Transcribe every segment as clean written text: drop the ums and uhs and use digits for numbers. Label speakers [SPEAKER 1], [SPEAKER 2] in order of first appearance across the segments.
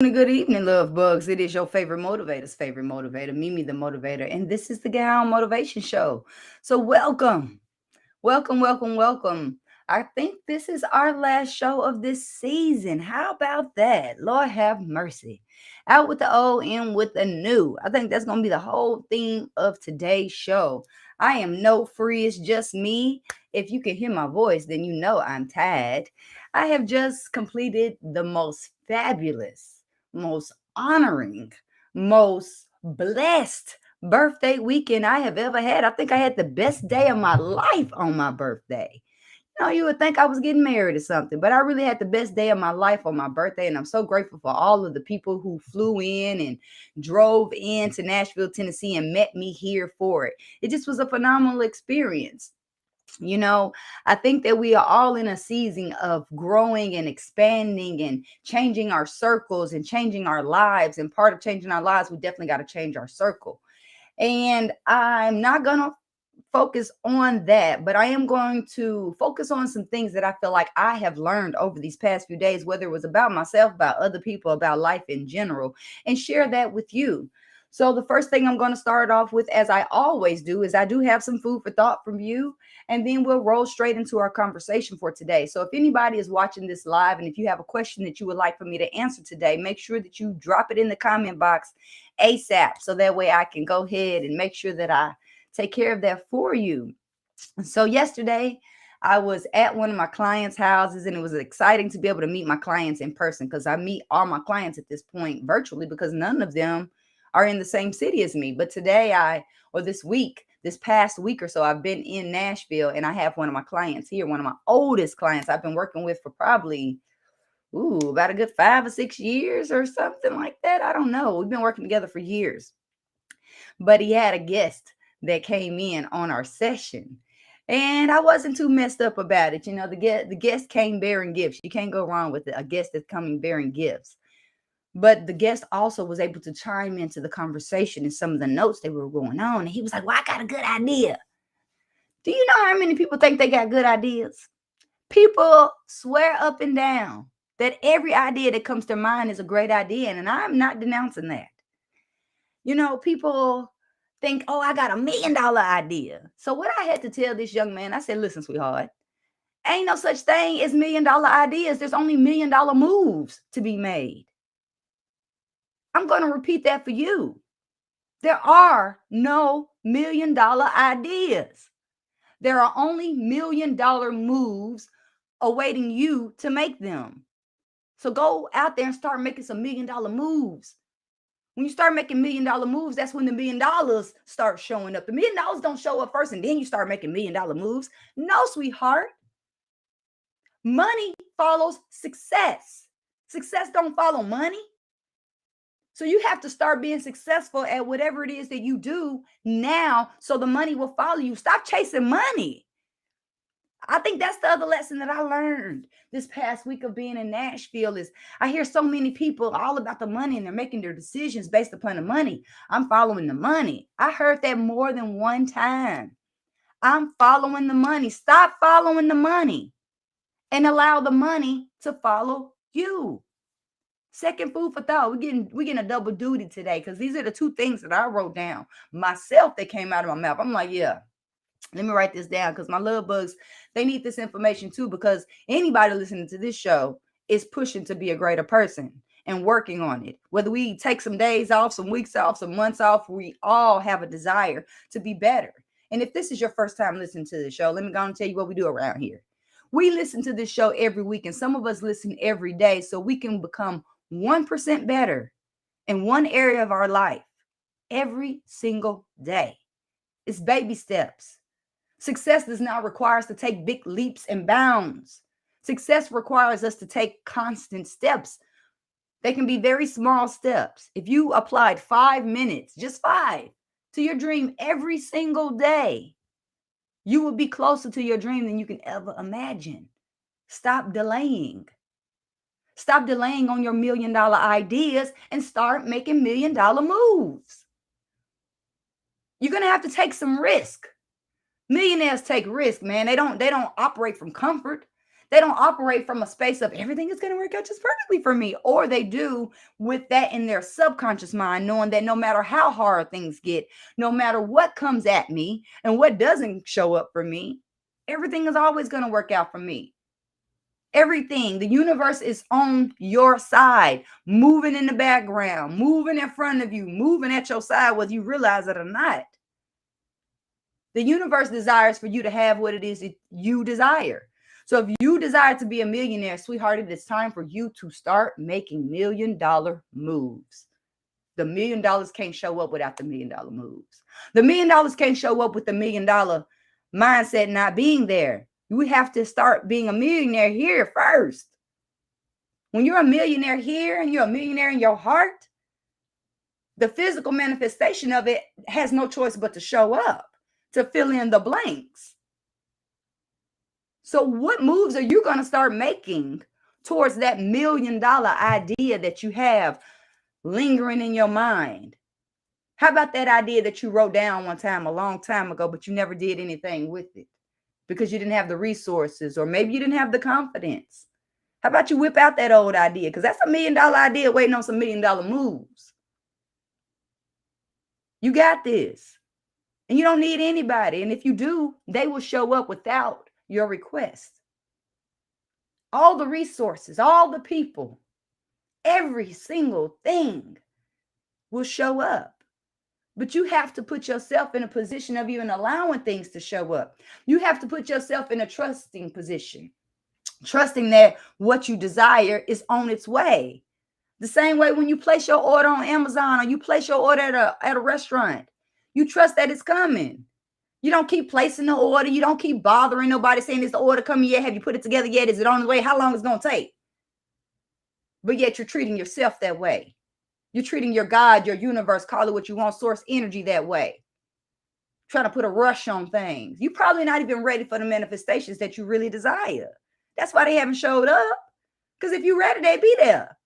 [SPEAKER 1] Good evening, love bugs. It is your favorite motivator, Mimi the Motivator, and this is the GHOM Motivation Show. So, welcome. I think this is our last show of this season. How about that? Lord have mercy. Out with the old, in with the new. I think that's going to be the whole theme of today's show. I am no free, it's just me. If you can hear my voice, then you know I'm tired. I have just completed the most fabulous, most honoring, most blessed birthday weekend I have ever had. I think I had the best day of my life on my birthday. You would think I was getting married or something, but I really had the best day of my life on my birthday. And I'm so grateful for all of the people who flew in and drove in to Nashville, Tennessee and met me here for it. It just was a phenomenal experience. You know, I think that we are all in a season of growing and expanding and changing our circles and changing our lives. And part of changing our lives, we definitely got to change our circle. And I'm not going to focus on that, but I am going to focus on some things that I feel like I have learned over these past few days, whether it was about myself, about other people, about life in general, and share that with you. So the first thing I'm going to start off with, as I always do, is I do have some food for thought from you, and then we'll roll straight into our conversation for today. So if anybody is watching this live, and if you have a question that you would like for me to answer today, make sure that you drop it in the comment box ASAP, so that way I can go ahead and make sure that I take care of that for you. So yesterday I was at one of my clients' houses, and it was exciting to be able to meet my clients in person, because I meet all my clients at this point virtually because none of them are in the same city as me. But this past week or so, I've been in Nashville, and I have one of my clients here, one of my oldest clients I've been working with for probably about a good 5 or 6 years or something like that. I don't know. We've been working together for years. But he had a guest that came in on our session. And I wasn't too messed up about it. The guest came bearing gifts. You can't go wrong with a guest that's coming bearing gifts. But the guest also was able to chime into the conversation and some of the notes that were going on. And he was like, "Well, I got a good idea." Do you know how many people think they got good ideas? People swear up and down that every idea that comes to mind is a great idea. And I'm not denouncing that. People think, "Oh, I got $1 million idea." So what I had to tell this young man, I said, "Listen, sweetheart, ain't no such thing as $1 million ideas. There's only $1 million moves to be made." I'm going to repeat that for you. There are no $1 million ideas. There are only $1 million moves awaiting you to make them. So go out there and start making some $1 million moves. When you start making $1 million moves, that's when the $1 million start showing up. The $1 million don't show up first and then you start making $1 million moves. No, sweetheart. Money follows success. Success don't follow money. So you have to start being successful at whatever it is that you do now, so the money will follow you. Stop chasing money. I think that's the other lesson that I learned this past week of being in Nashville is I hear so many people all about the money, and they're making their decisions based upon the money. I'm following the money. I heard that more than one time. I'm following the money. Stop following the money and allow the money to follow you. Second food for thought. We're getting a double duty today, because these are the two things that I wrote down myself that came out of my mouth. I'm like, yeah, let me write this down, because my love bugs, they need this information too, because anybody listening to this show is pushing to be a greater person and working on it. Whether we take some days off, some weeks off, some months off, we all have a desire to be better. And if this is your first time listening to the show, let me go and tell you what we do around here. We listen to this show every week, and some of us listen every day, so we can become 1% better in one area of our life every single day. It's baby steps. Success does not require us to take big leaps and bounds. Success requires us to take constant steps. They can be very small steps. If you applied 5 minutes, just 5, to your dream every single day, you will be closer to your dream than you can ever imagine. Stop delaying. Stop delaying on your $1 million ideas and start making $1 million moves. You're going to have to take some risk. Millionaires take risk, man. They don't operate from comfort. They don't operate from a space of everything is going to work out just perfectly for me. Or they do with that in their subconscious mind, knowing that no matter how hard things get, no matter what comes at me and what doesn't show up for me, everything is always going to work out for me. Everything, the universe is on your side, moving in the background, moving in front of you, moving at your side, whether you realize it or not. The universe desires for you to have what it is that you desire. So if you desire to be a millionaire, sweetheart, it's time for you to start making $1 million moves. The $1 million can't show up without the $1 million moves. The $1 million can't show up with the $1 million mindset not being there. We have to start being a millionaire here first. When you're a millionaire here and you're a millionaire in your heart, the physical manifestation of it has no choice but to show up, to fill in the blanks. So what moves are you going to start making towards that $1 million idea that you have lingering in your mind? How about that idea that you wrote down one time, a long time ago, but you never did anything with it because you didn't have the resources, or maybe you didn't have the confidence? How about you whip out that old idea? Because that's a $1 million idea waiting on some $1 million moves. You got this. And you don't need anybody. And if you do, they will show up without your request. All the resources, all the people, every single thing will show up. But you have to put yourself in a position of even allowing things to show up. You have to put yourself in a trusting position, trusting that what you desire is on its way. The same way when you place your order on Amazon or you place your order at a restaurant, you trust that it's coming. You don't keep placing the order. You don't keep bothering nobody saying, is the order coming yet? Have you put it together yet? Is it on the way? How long is it going to take? But yet you're treating yourself that way. You're treating your God, your universe, call it what you want, source energy that way. Trying to put a rush on things. You're probably not even ready for the manifestations that you really desire. That's why they haven't showed up. Because if you're ready, they'd be there.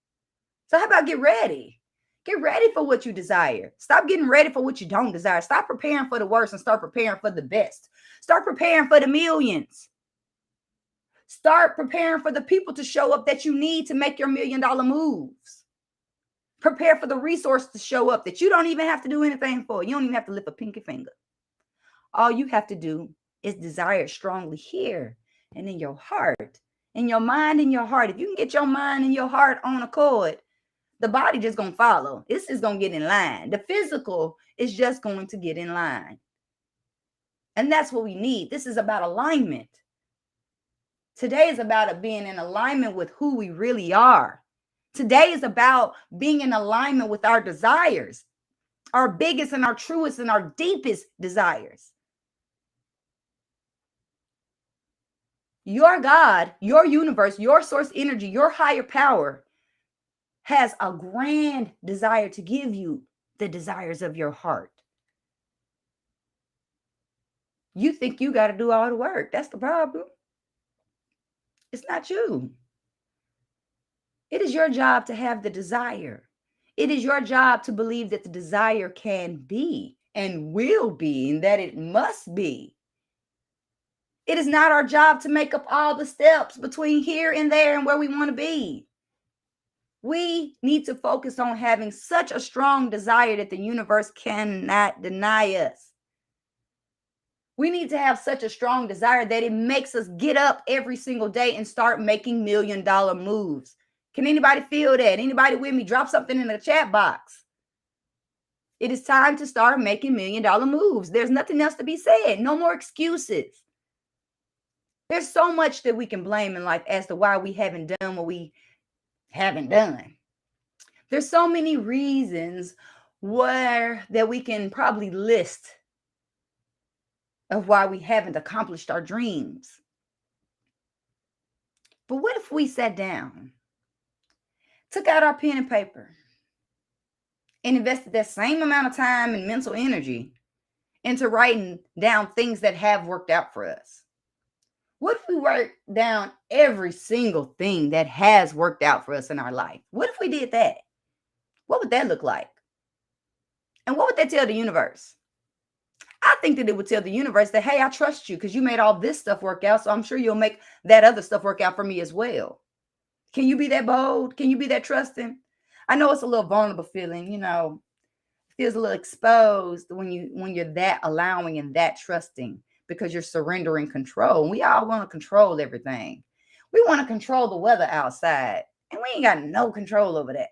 [SPEAKER 1] So how about get ready? Get ready for what you desire. Stop getting ready for what you don't desire. Stop preparing for the worst and start preparing for the best. Start preparing for the millions. Start preparing for the people to show up that you need to make your $1 million moves. Prepare for the resource to show up that you don't even have to do anything for. You don't even have to lift a pinky finger. All you have to do is desire strongly here and in your heart, in your mind and your heart. If you can get your mind and your heart on accord, the body just going to follow. It's just going to get in line. The physical is just going to get in line. And that's what we need. This is about alignment. Today is about being in alignment with who we really are. Today is about being in alignment with our desires, our biggest and our truest and our deepest desires. Your God, your universe, your source energy, your higher power has a grand desire to give you the desires of your heart. You think you got to do all the work. That's the problem. It's not you. It is your job to have the desire. It is your job to believe that the desire can be and will be, and that it must be. It is not our job to make up all the steps between here and there and where we want to be. We need to focus on having such a strong desire that the universe cannot deny us. We need to have such a strong desire that it makes us get up every single day and start making $1 million moves. Can anybody feel that? Anybody with me? Drop something in the chat box. It is time to start making $1 million moves. There's nothing else to be said. No more excuses. There's so much that we can blame in life as to why we haven't done what we haven't done. There's so many reasons that we can probably list of why we haven't accomplished our dreams. But what if we sat down, took out our pen and paper, and invested that same amount of time and mental energy into writing down things that have worked out for us? What if we write down every single thing that has worked out for us in our life? What if we did that? What would that look like? And what would that tell the universe? I think that it would tell the universe that, hey, I trust you because you made all this stuff work out. So I'm sure you'll make that other stuff work out for me as well. Can you be that bold? Can you be that trusting? I know it's a little vulnerable feeling, feels a little exposed when you're that allowing and that trusting because you're surrendering control. We all want to control everything. We want to control the weather outside, and we ain't got no control over that.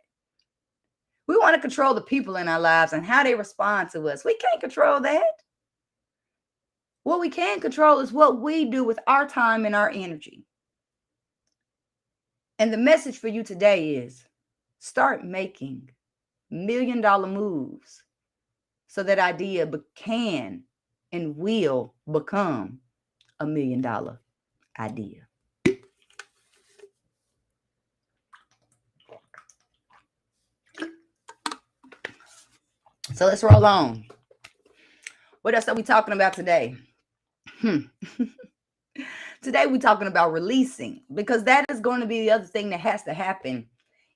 [SPEAKER 1] We want to control the people in our lives and how they respond to us. We can't control that. What we can control is what we do with our time and our energy. And the message for you today is start making $1 million moves so that idea can and will become $1 million idea. So let's roll on. What else are we talking about today? Today we're talking about releasing, because that is going to be the other thing that has to happen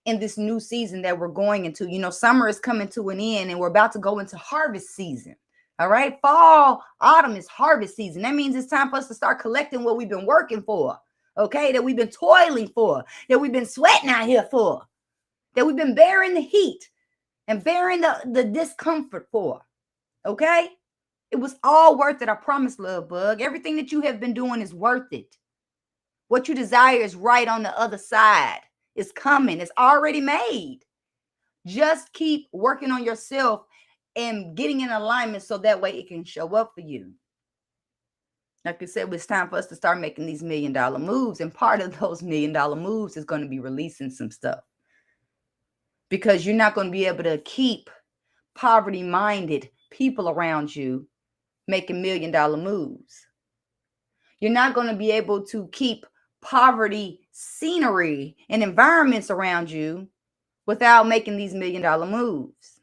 [SPEAKER 1] in this new season that we're going into. Summer is coming to an end and we're about to go into harvest season. All right. Fall, autumn is harvest season. That means it's time for us to start collecting what we've been working for. Okay. That we've been toiling for, that we've been sweating out here for, that we've been bearing the heat and bearing the discomfort for. Okay. It was all worth it. I promise, love bug. Everything that you have been doing is worth it. What you desire is right on the other side. It's coming. It's already made. Just keep working on yourself and getting in alignment so that way it can show up for you. Like I said, it's time for us to start making these $1 million moves. And part of those $1 million moves is going to be releasing some stuff. Because you're not going to be able to keep poverty-minded people around you making $1 million moves. You're not going to be able to keep poverty scenery and environments around you without making these $1 million moves.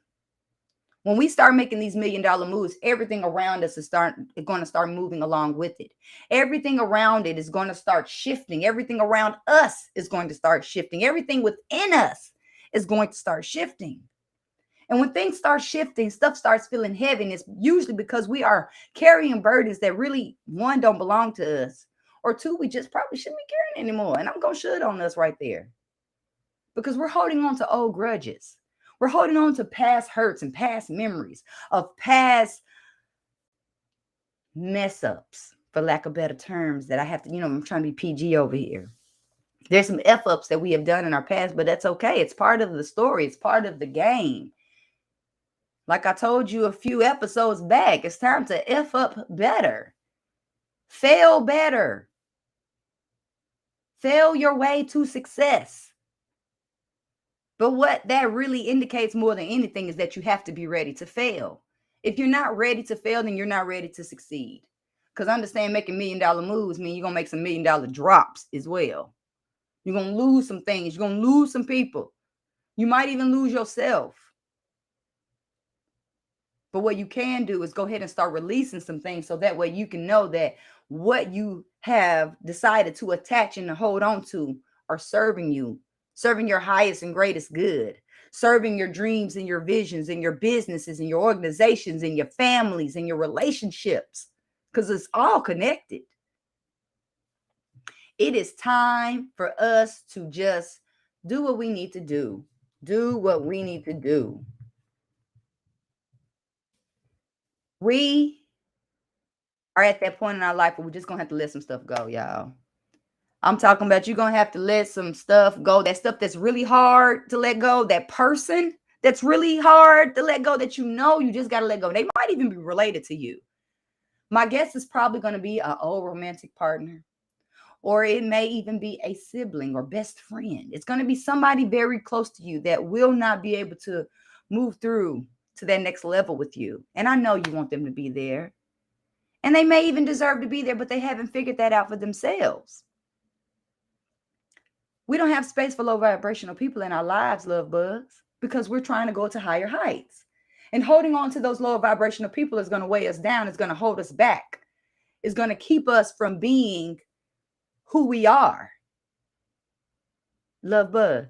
[SPEAKER 1] When we start making these $1 million moves, everything around us is going to start moving along with it. Everything around it is going to start shifting. Everything around us is going to start shifting. Everything within us is going to start shifting. And when things start shifting, stuff starts feeling heavy. And it's usually because we are carrying burdens that really, one, don't belong to us, or two, we just probably shouldn't be carrying anymore. And I'm going to should on us right there. Because we're holding on to old grudges. We're holding on to past hurts and past memories of past mess ups, for lack of better terms, that I have to, I'm trying to be PG over here. There's some F ups that we have done in our past, but that's okay. It's part of the story. It's part of the game. Like I told you a few episodes back, it's time to F up better. Fail better. Fail your way to success. But what that really indicates more than anything is that you have to be ready to fail. If you're not ready to fail, then you're not ready to succeed. Because understand, making $1 million moves means you're going to make some $1 million drops as well. You're going to lose some things. You're going to lose some people. You might even lose yourself. But what you can do is go ahead and start releasing some things so that way you can know that what you have decided to attach and to hold on to are serving you, serving your highest and greatest good, serving your dreams and your visions and your businesses and your organizations and your families and your relationships, because it's all connected. It is time for us to just do what we need to do. Do what we need to do. We are at that point in our life where we're just going to have to let some stuff go, y'all. I'm talking about you're going to have to let some stuff go. That stuff that's really hard to let go. That person that's really hard to let go that you just got to let go. They might even be related to you. My guess is probably going to be an old romantic partner. Or it may even be a sibling or best friend. It's going to be somebody very close to you that will not be able to move through to that next level with you. And I know you want them to be there. And they may even deserve to be there, but they haven't figured that out for themselves. We don't have space for low vibrational people in our lives, love bugs, because we're trying to go to higher heights. And holding on to those low vibrational people is going to weigh us down. It's going to hold us back. It's going to keep us from being who we are. Love bug.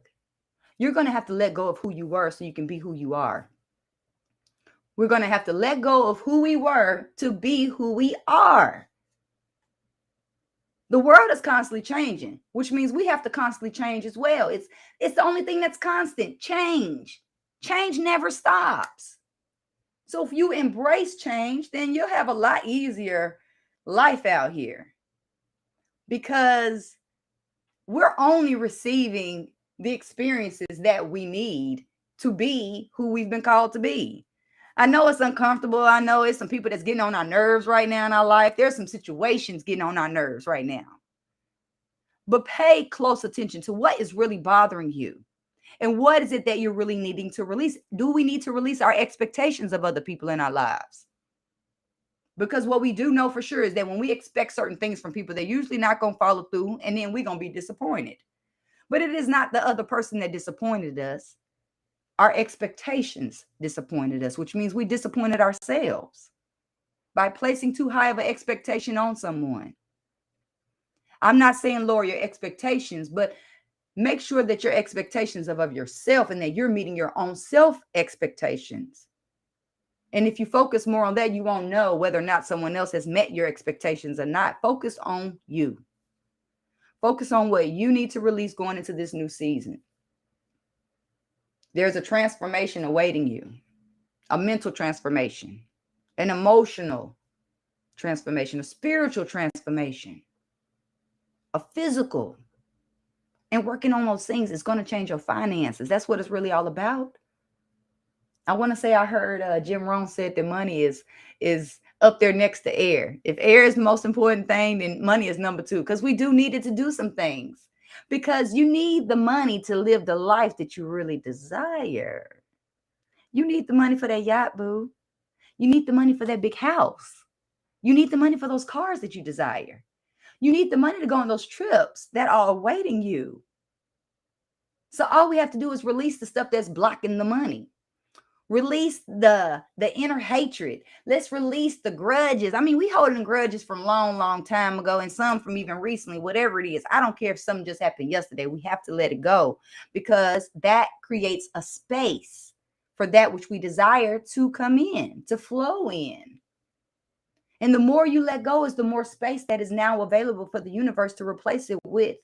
[SPEAKER 1] You're going to have to let go of who you were so you can be who you are. We're going to have to let go of who we were to be who we are. The world is constantly changing, which means we have to constantly change as well. It's the only thing that's constant. Change. Change never stops. So if you embrace change, then you'll have a lot easier life out here, because we're only receiving the experiences that we need to be who we've been called to be. I know it's uncomfortable. I know it's some people that's getting on our nerves right now in our life. There's some situations getting on our nerves right now. But pay close attention to what is really bothering you. And what is it that you're really needing to release? Do we need to release our expectations of other people in our lives? Because what we do know for sure is that when we expect certain things from people, they're usually not going to follow through, and then we're going to be disappointed. But it is not the other person that disappointed us. Our expectations disappointed us, which means we disappointed ourselves by placing too high of an expectation on someone. I'm not saying lower your expectations, but make sure that your expectations are of yourself and that you're meeting your own self expectations. And if you focus more on that, you won't know whether or not someone else has met your expectations or not. Focus on you. Focus on what you need to release going into this new season. There's a transformation awaiting you, a mental transformation, an emotional transformation, a spiritual transformation, a physical. And working on those things is going to change your finances. That's what it's really all about. I want to say I heard Jim Rohn said that money is up there next to air. If air is the most important thing, then money is number 2, because we do need it to do some things. Because you need the money to live the life that you really desire. You need the money for that yacht, boo. You need the money for that big house. You need the money for those cars that you desire. You need the money to go on those trips that are awaiting you. So all we have to do is release the stuff that's blocking the money. Release the inner hatred. Let's release the grudges. I mean, we holding grudges from long time ago, and some from even recently, whatever it is. I don't care if something just happened yesterday. We have to let it go, because that creates a space for that which we desire to come in, to flow in. And the more you let go is the more space that is now available for the universe to replace it with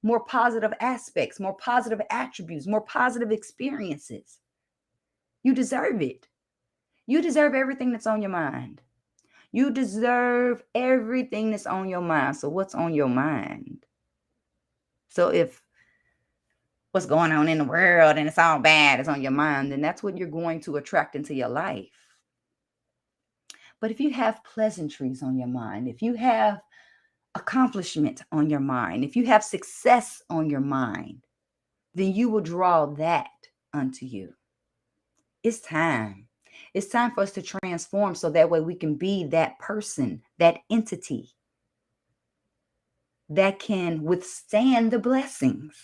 [SPEAKER 1] more positive aspects, more positive attributes, more positive experiences. You deserve it. You deserve everything that's on your mind. You deserve everything that's on your mind. So what's on your mind? So if what's going on in the world and it's all bad is on your mind, then that's what you're going to attract into your life. But if you have pleasantries on your mind, if you have accomplishment on your mind, if you have success on your mind, then you will draw that unto you. It's time. It's time for us to transform so that way we can be that person, that entity that can withstand the blessings.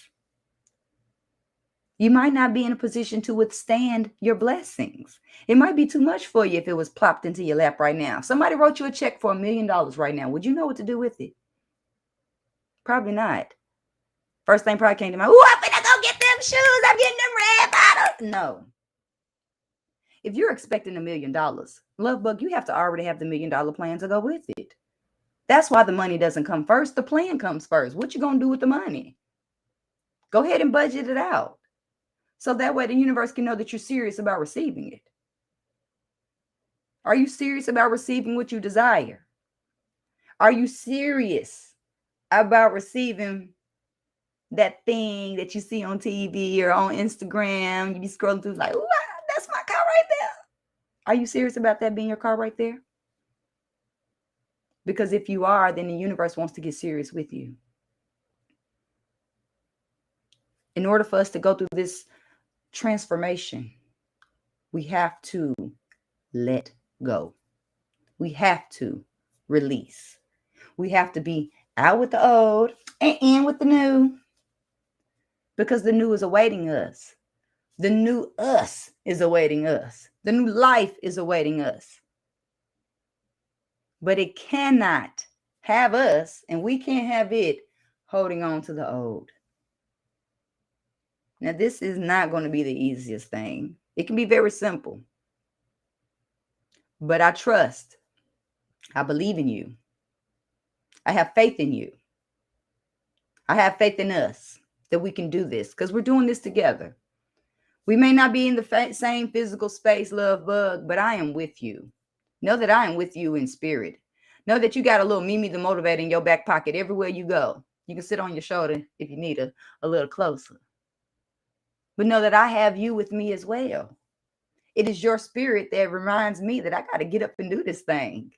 [SPEAKER 1] You might not be in a position to withstand your blessings. It might be too much for you if it was plopped into your lap right now. If somebody wrote you a check for $1 million right now, would you know what to do with it? Probably not. First thing probably came to mind, I'm gonna go get them shoes. I'm getting them red bottoms. No. If you're expecting $1 million, love bug, you have to already have the $1 million plan to go with it. That's why the money doesn't come first. The plan comes first. What you gonna do with the money? Go ahead and budget it out. So that way the universe can know that you're serious about receiving it. Are you serious about receiving what you desire? Are you serious about receiving that thing that you see on TV or on Instagram? You be scrolling through like, ooh, that's my car right there. Are you serious about that being your car right there? Because if you are, then the universe wants to get serious with you. In order for us to go through this transformation, we have to let go. We have to release. We have to be out with the old and in with the new, because the new is awaiting us. The new us is awaiting us. The new life is awaiting us. But it cannot have us, and we can't have it holding on to the old. Now, this is not going to be the easiest thing. It can be very simple. But I trust. I believe in you. I have faith in you. I have faith in us that we can do this because we're doing this together. We may not be in the same physical space, love bug, but I am with you. Know that I am with you in spirit. Know that you got a little Mimi the Motivator in your back pocket everywhere you go. You can sit on your shoulder if you need a little closer. But know that I have you with me as well. It is your spirit that reminds me that I got to get up and do this thing.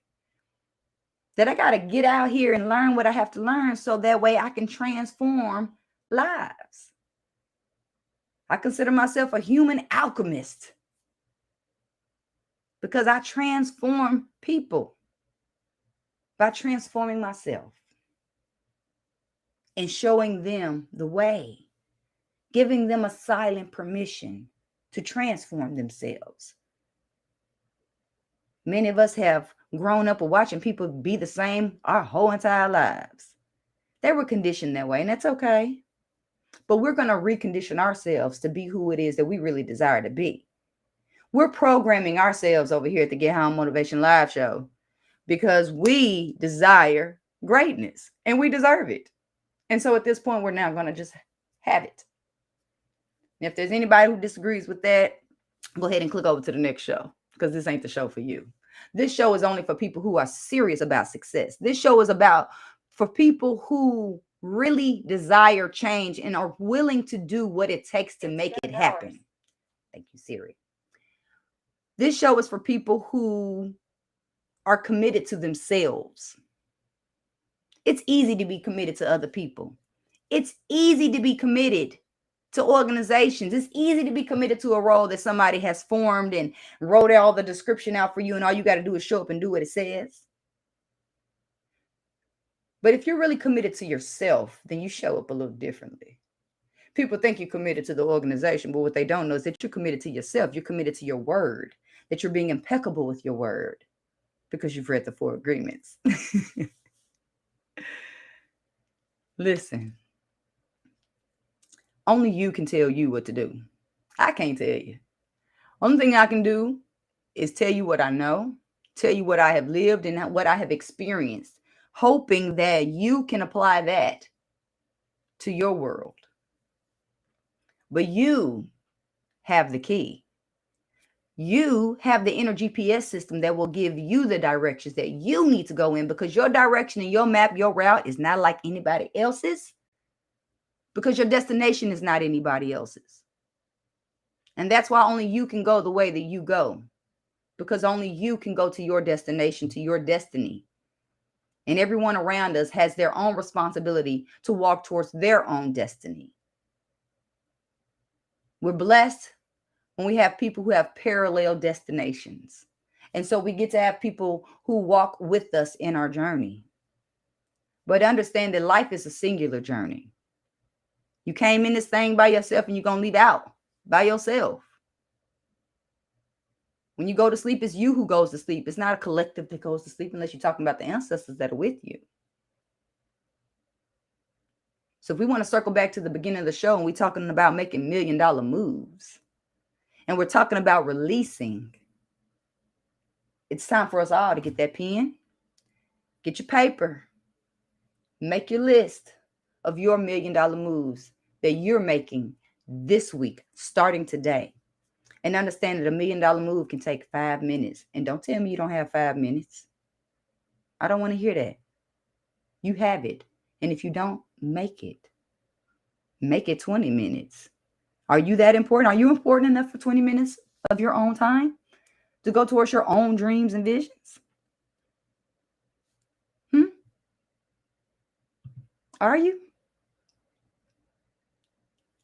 [SPEAKER 1] That I got to get out here and learn what I have to learn so that way I can transform lives. I consider myself a human alchemist because I transform people by transforming myself and showing them the way, giving them a silent permission to transform themselves. Many of us have grown up watching people be the same our whole entire lives. They were conditioned that way, and that's okay. But we're going to recondition ourselves to be who it is that we really desire to be. We're programming ourselves over here at the GHOM Motivation Live Show because we desire greatness and we deserve it. And so at this point, we're now going to just have it. And if there's anybody who disagrees with that, go ahead and click over to the next show because this ain't the show for you. This show is only for people who are serious about success. This show is for people who really desire change and are willing to do what it takes to make it happen. Thank you, Siri. This show is for people who are committed to themselves. It's easy to be committed to other people. It's easy to be committed to organizations. It's easy to be committed to a role that somebody has formed and wrote all the description out for you, and all you got to do is show up and do what it says. But if you're really committed to yourself, then you show up a little differently. People think you're committed to the organization, but what they don't know is that you're committed to yourself. You're committed to your word, that you're being impeccable with your word because you've read the 4 agreements. Listen, only you can tell you what to do. I can't tell you. Only thing I can do is tell you what I know, tell you what I have lived and what I have experienced, hoping that you can apply that to your world. But you have the key. You have the inner GPS system that will give you the directions that you need to go in, because your direction and your map, your route is not like anybody else's, because your destination is not anybody else's. And that's why only you can go the way that you go, because only you can go to your destination, to your destiny. And everyone around us has their own responsibility to walk towards their own destiny. We're blessed when we have people who have parallel destinations. And so we get to have people who walk with us in our journey. But understand that life is a singular journey. You came in this thing by yourself and you're going to leave out by yourself. When you go to sleep, it's you who goes to sleep. It's not a collective that goes to sleep unless you're talking about the ancestors that are with you. So if we want to circle back to the beginning of the show and we're talking about making $1 million moves and we're talking about releasing, it's time for us all to get that pen, get your paper, make your list of your $1 million moves that you're making this week, starting today. And understand that $1 million move can take 5 minutes. And don't tell me you don't have 5 minutes. I don't want to hear that. You have it. And if you don't, make it. Make it 20 minutes. Are you that important? Are you important enough for 20 minutes of your own time to go towards your own dreams and visions? Are you?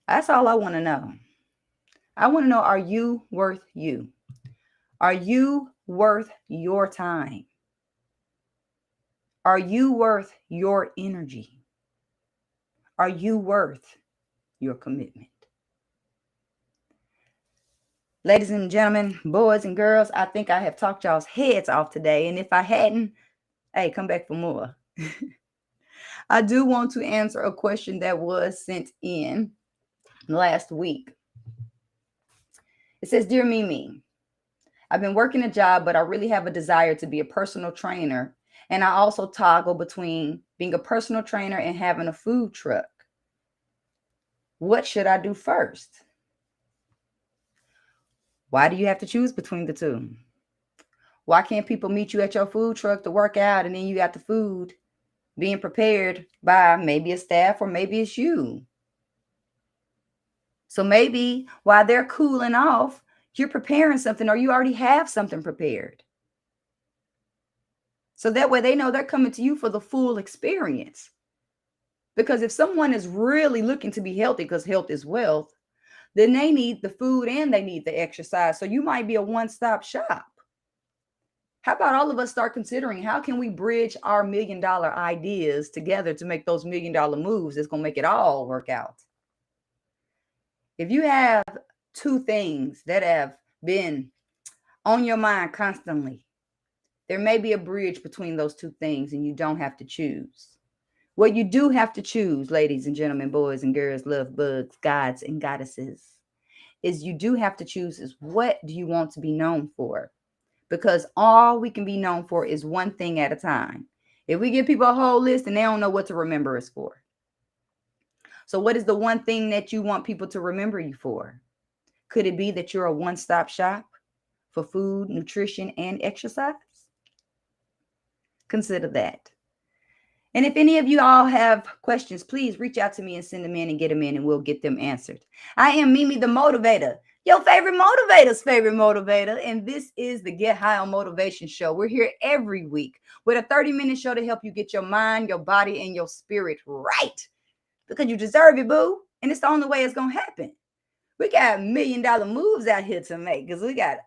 [SPEAKER 1] That's all I want to know. I want to know, are you worth you? Are you worth your time? Are you worth your energy? Are you worth your commitment? Ladies and gentlemen, boys and girls, I think I have talked y'all's heads off today. And if I hadn't, hey, come back for more. I do want to answer a question that was sent in last week. It says, Dear Mimi, I've been working a job, but I really have a desire to be a personal trainer. And I also toggle between being a personal trainer and having a food truck. What should I do first? Why do you have to choose between the two? Why can't people meet you at your food truck to work out and then you got the food being prepared by maybe a staff or maybe it's you? So maybe while they're cooling off, you're preparing something or you already have something prepared. So that way they know they're coming to you for the full experience. Because if someone is really looking to be healthy, because health is wealth, then they need the food and they need the exercise. So you might be a one-stop shop. How about all of us start considering how can we bridge our $1 million ideas together to make those $1 million moves that's going to make it all work out? If you have two things that have been on your mind constantly, there may be a bridge between those two things and you don't have to choose. What you do have to choose, ladies and gentlemen, boys and girls, love bugs, gods and goddesses, is you do have to choose is what do you want to be known for? Because all we can be known for is one thing at a time. If we give people a whole list and they don't know what to remember us for. So what is the one thing that you want people to remember you for? Could it be that you're a one-stop shop for food, nutrition, and exercise? Consider that. And if any of you all have questions, please reach out to me and send them in and get them in and we'll get them answered. I am Mimi the Motivator, your favorite motivator's favorite motivator. And this is the Get High on Motivation Show. We're here every week with a 30-minute show to help you get your mind, your body, and your spirit right. Because you deserve it, boo. And it's the only way it's going to happen. We got $1 million moves out here to make because we got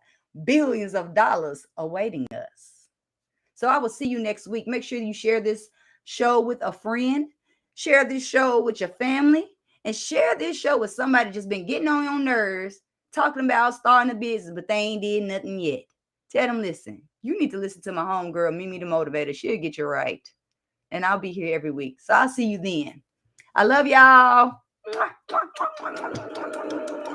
[SPEAKER 1] billions of dollars awaiting us. So I will see you next week. Make sure you share this show with a friend, share this show with your family, and share this show with somebody just been getting on your nerves, talking about starting a business, but they ain't did nothing yet. Tell them, listen, you need to listen to my homegirl, Mimi the Motivator. She'll get you right. And I'll be here every week. So I'll see you then. I love y'all.